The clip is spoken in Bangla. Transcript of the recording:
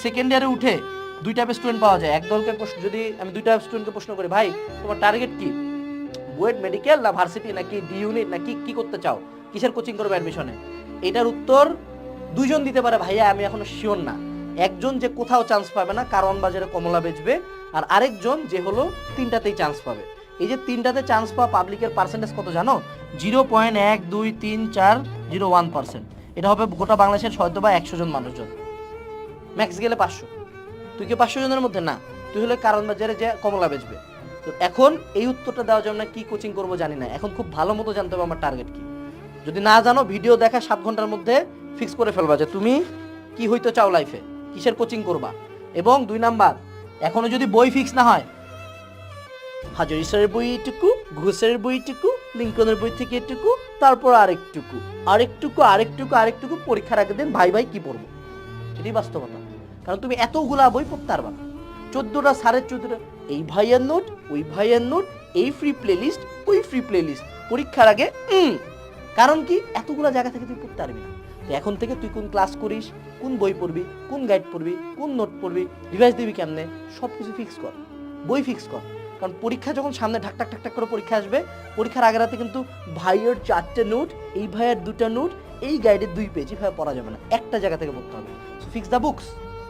সেকেন্ড ইয়ারে উঠে দুই টাইপের স্টুডেন্ট পাওয়া যায়। এক দলকে যদি আমি দুইটা স্টুডেন্টকে প্রশ্ন করি, ভাই তোমার টার্গেট কি, বুয়েট মেডিকেল না ভার্সিটি নাকি ডি ইউনিট নাকি কি করতে চাও, কিসের কোচিং করবে অ্যাডমিশনে, এটার উত্তর দুইজন দিতে পারে ভাইয়া আমি এখনো শিওর না। একজন যে কোথাও চান্স পাবে না, কারণ বাজারে কমলা বেচবে, আর আরেকজন যে হলো তিনটাতেই চান্স পাবে। এই যে তিনটাতে চান্স পাওয়া পাবলিকের পার্সেন্টেজ কত জানো? 0.123401%। এটা হবে গোটা বাংলাদেশের হয়তো বা 100 জন মানুষজন, ম্যাক্স গেলে 500। তুই কি 500 জনের মধ্যে না, তুই হলে কারণ বাজারে যে কমলা বেচবে। তো এখন এই উত্তরটা দেওয়ার জন্য কি কোচিং করবো জানি না, এখন খুব ভালো মতো জানতে হবে আমার টার্গেট কি। যদি না জানো ভিডিও দেখা 7 ঘন্টার মধ্যে ফিক্স করে ফেলবা যে তুমি কি হইতে চাও লাইফে, কিসের কোচিং করবা। এবং 2 নাম্বার, এখনো যদি বই ফিক্স না হয়, হাজারি স্যারের বই এটুকু, ঘোষের বই এটুকু, লিঙ্কনের বই থেকে এটুকু, তারপর আরেকটুকু আরেকটুকু আরেকটুকু আরেকটুকু, পরীক্ষার আগের দিন ভাই ভাই কি পড়বো, এটাই বাস্তবতা। কারণ তুমি এতগুলা বই পড়তে পারবা না, 14টা সাড়ে 14টা, এই ভাইয়ের নোট, ওই ভাইয়ের নোট, এই ফ্রি প্লেলিস্ট, ওই ফ্রি প্লেলিস্ট, পরীক্ষার আগে কারণ কি এতগুলা জায়গা থেকে তুই পড়তে পারবি না। তো এখন থেকে তুই কোন ক্লাস করিস, কোন বই পড়বি, কোন গাইড পড়বি, কোন নোট পড়বি, রিভাইজ দিবি কেমনে, সব কিছু ফিক্স কর, বই ফিক্স কর। কারণ পরীক্ষা যখন সামনে ঢাক ঢাক ঢাক ঢাক করে পরীক্ষা আসবে, পরীক্ষার আগের রাতে কিন্তু ভাইয়ের 4টে নোট, এই ভাইয়ের 2টা নোট, এই গাইডের 2 পেজ, এভাবে পড়া যাবে না, একটা জায়গা থেকে পড়তে হবে। So fix the books.